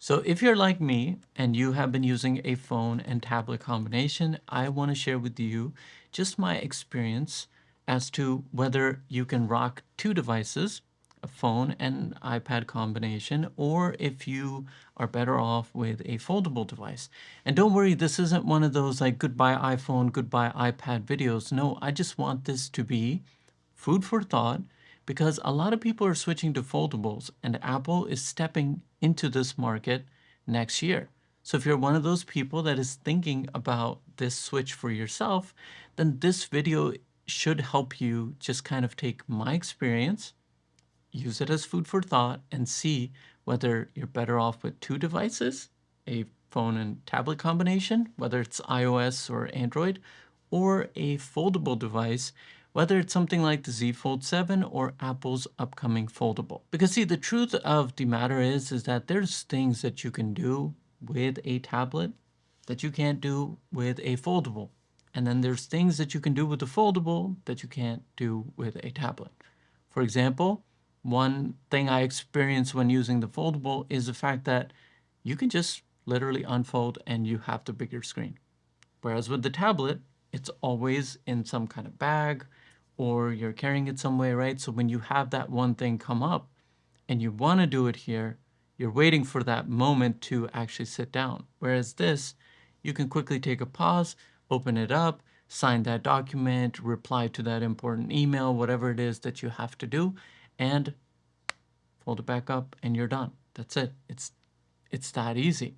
So if you're like me and you have been using a phone and tablet combination, I want to share with you just my experience as to whether you can rock two devices, a phone and iPad combination, or if you are better off with a foldable device. And don't worry, this isn't one of those like goodbye iPhone, goodbye iPad videos. No, I just want this to be food for thought because a lot of people are switching to foldables and Apple is stepping into this market next year. So if you're one of those people that is thinking about this switch for yourself, then this video should help you just kind of take my experience, use it as food for thought, and see whether you're better off with two devices, a phone and tablet combination, whether it's iOS or Android, or a foldable device, whether it's something like the Z Fold 7 or Apple's upcoming foldable. Because see, the truth of the matter is that there's things that you can do with a tablet that you can't do with a foldable. And then there's things that you can do with a foldable that you can't do with a tablet. For example, one thing I experience when using the foldable is the fact that you can just literally unfold and you have the bigger screen. Whereas with the tablet, it's always in some kind of bag or you're carrying it some way, right? So when you have that one thing come up and you want to do it here, you're waiting for that moment to actually sit down. Whereas this, you can quickly take a pause, open it up, sign that document, reply to that important email, whatever it is that you have to do, and fold it back up and you're done. That's it. It's that easy.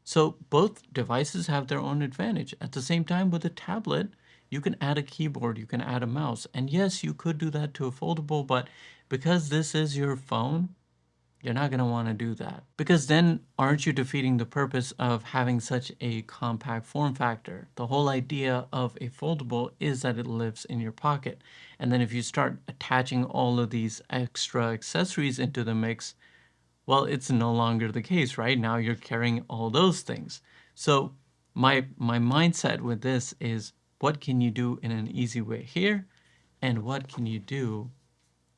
So both devices have their own advantage. At the same time, with a tablet, you can add a keyboard, you can add a mouse. And yes, you could do that to a foldable, but because this is your phone, you're not going to want to do that. Because then aren't you defeating the purpose of having such a compact form factor? The whole idea of a foldable is that it lives in your pocket. And then if you start attaching all of these extra accessories into the mix, well, it's no longer the case, right? Now you're carrying all those things. So my mindset with this is what can you do in an easy way here and what can you do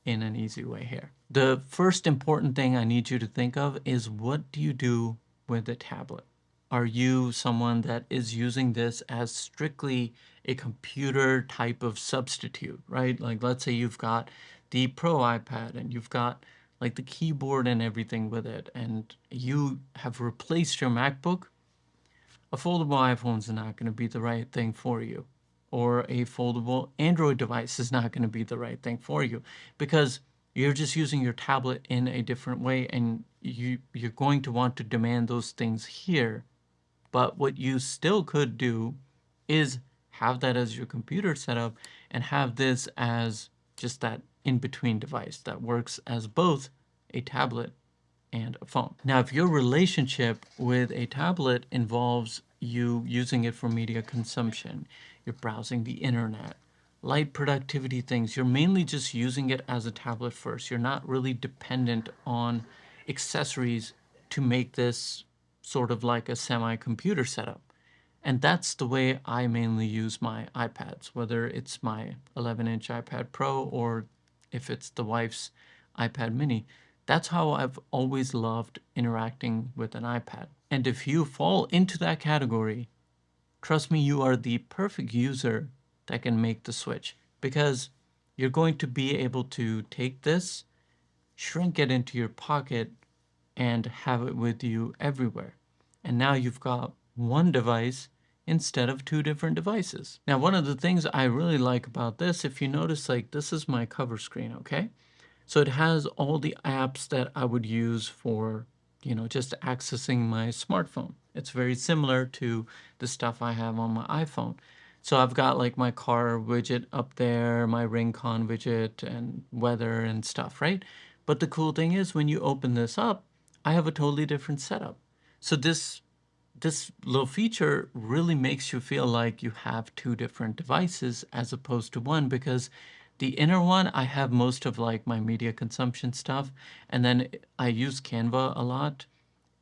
in an easy way here? The first important thing I need you to think of is what do you do with a tablet? Are you someone that is using this as strictly a computer type of substitute, right? Like let's say you've got the Pro iPad and you've got like the keyboard and everything with it, and you have replaced your MacBook. A foldable iPhone is not going to be the right thing for you, or a foldable Android device is not going to be the right thing for you because you're just using your tablet in a different way and you're going to want to demand those things here. But what you still could do is have that as your computer setup and have this as just that in between device that works as both a tablet and a phone. Now, if your relationship with a tablet involves you using it for media consumption, you're browsing the internet, light productivity things, you're mainly just using it as a tablet first. You're not really dependent on accessories to make this sort of like a semi-computer setup. And that's the way I mainly use my iPads, whether it's my 11-inch iPad Pro or if it's the wife's iPad mini. That's how I've always loved interacting with an iPad. And if you fall into that category, trust me, you are the perfect user that can make the switch because you're going to be able to take this, shrink it into your pocket, and have it with you everywhere. And now you've got one device instead of two different devices. Now, one of the things I really like about this, if you notice, like this is my cover screen, okay? So it has all the apps that I would use for, just accessing my smartphone. It's very similar to the stuff I have on my iPhone. So I've got like my car widget up there, my Rincon widget and weather and stuff, right? But the cool thing is when you open this up, I have a totally different setup. So this little feature really makes you feel like you have two different devices as opposed to one because the inner one, I have most of like my media consumption stuff, and then I use Canva a lot.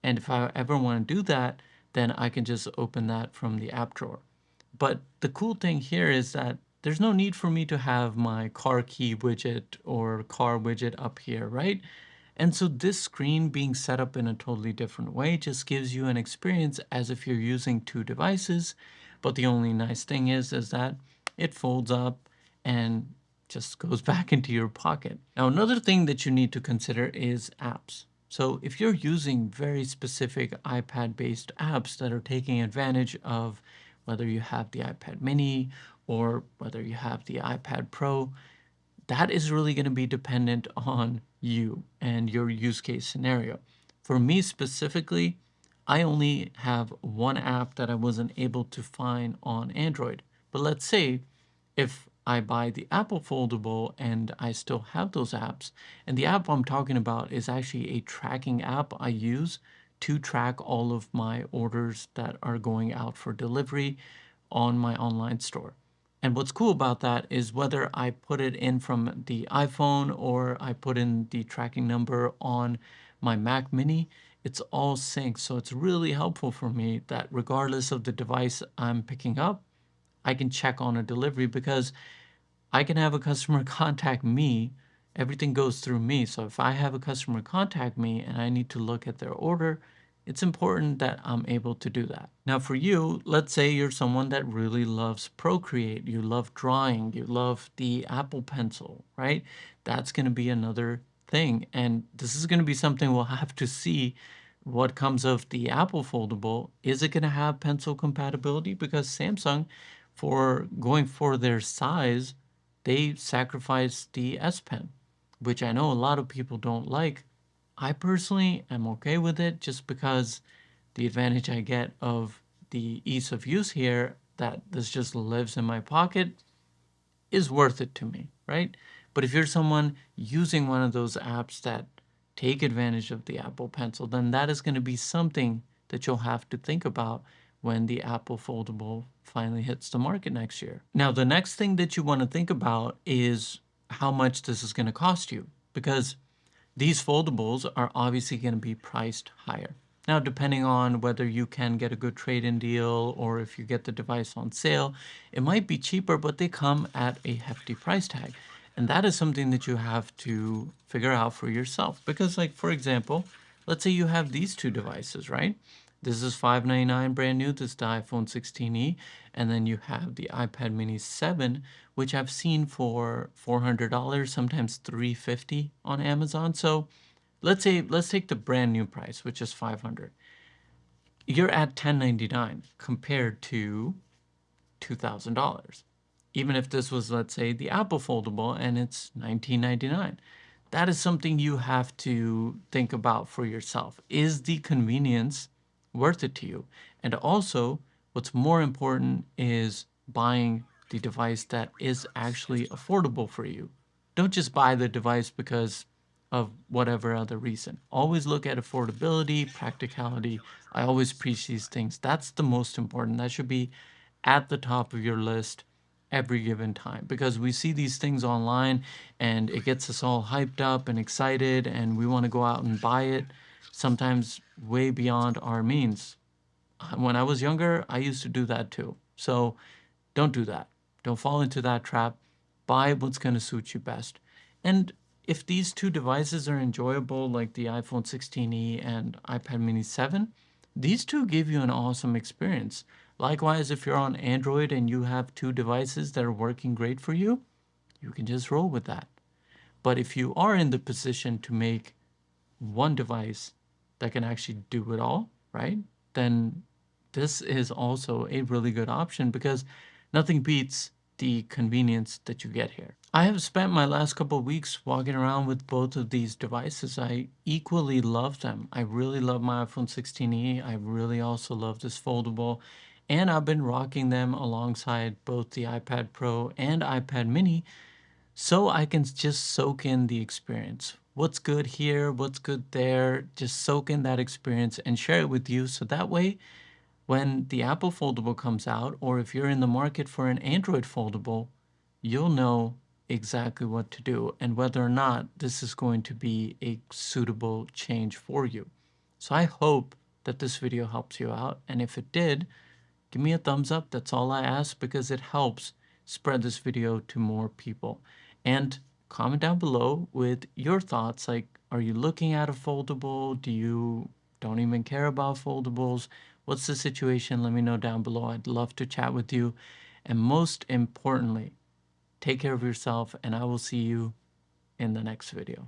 And if I ever want to do that, then I can just open that from the app drawer. But the cool thing here is that there's no need for me to have my car key widget or car widget up here, right? And so this screen being set up in a totally different way just gives you an experience as if you're using two devices. But the only nice thing is that it folds up and just goes back into your pocket. Now, another thing that you need to consider is apps. So if you're using very specific iPad-based apps that are taking advantage of whether you have the iPad mini or whether you have the iPad Pro, that is really going to be dependent on you and your use case scenario. For me specifically, I only have one app that I wasn't able to find on Android. But let's say if I buy the Apple Foldable and I still have those apps, and the app I'm talking about is actually a tracking app I use to track all of my orders that are going out for delivery on my online store. And what's cool about that is whether I put it in from the iPhone or I put in the tracking number on my Mac mini, it's all synced. So it's really helpful for me that regardless of the device I'm picking up, I can check on a delivery because I can have a customer contact me. Everything goes through me. So if I have a customer contact me and I need to look at their order, it's important that I'm able to do that. Now, for you, let's say you're someone that really loves Procreate, you love drawing, you love the Apple Pencil, right? That's going to be another thing. And this is going to be something we'll have to see what comes of the Apple Foldable. Is it going to have pencil compatibility? Because Samsung, for going for their size, they sacrificed the S Pen, which I know a lot of people don't like. I personally am okay with it just because the advantage I get of the ease of use here, that this just lives in my pocket, is worth it to me, right? But if you're someone using one of those apps that take advantage of the Apple Pencil, then that is going to be something that you'll have to think about when the Apple Foldable finally hits the market next year. Now, the next thing that you want to think about is how much this is going to cost you, because these foldables are obviously going to be priced higher. Now, depending on whether you can get a good trade-in deal or if you get the device on sale, it might be cheaper, but they come at a hefty price tag. And that is something that you have to figure out for yourself. Because, like, for example, let's say you have these two devices, right? This is $599 brand new. This is the iPhone 16e. And then you have the iPad mini 7, which I've seen for $400, sometimes $350 on Amazon. So let's take the brand new price, which is $500. You're at $1,099 compared to $2,000. Even if this was, let's say, the Apple Foldable and it's $1999. That is something you have to think about for yourself. Is the convenience worth it to you? And also, what's more important is buying the device that is actually affordable for you. Don't just buy the device because of whatever other reason. Always look at affordability, practicality. I always preach these things. That's the most important. That should be at the top of your list every given time, because we see these things online and it gets us all hyped up and excited and we want to go out and buy it, sometimes way beyond our means. When I was younger, I used to do that too. So don't do that. Don't fall into that trap. Buy what's going to suit you best. And if these two devices are enjoyable, like the iPhone 16e and iPad mini 7, these two give you an awesome experience. Likewise, if you're on Android and you have two devices that are working great for you, you can just roll with that. But if you are in the position to make one device that can actually do it all, right? Then this is also a really good option because nothing beats the convenience that you get here. I have spent my last couple of weeks walking around with both of these devices. I equally love them. I really love my iPhone 16e. I really also love this foldable. And I've been rocking them alongside both the iPad Pro and iPad mini so I can just soak in the experience. What's good here, what's good there, just soak in that experience and share it with you. So that way, when the Apple Foldable comes out, or if you're in the market for an Android Foldable, you'll know exactly what to do and whether or not this is going to be a suitable change for you. So I hope that this video helps you out. And if it did, give me a thumbs up. That's all I ask because it helps spread this video to more people. And comment down below with your thoughts, like, Are you looking at a foldable? Do you don't even care about foldables? What's the situation? Let me know down below. I'd love to chat with you. And most importantly, take care of yourself, and I will see you in the next video.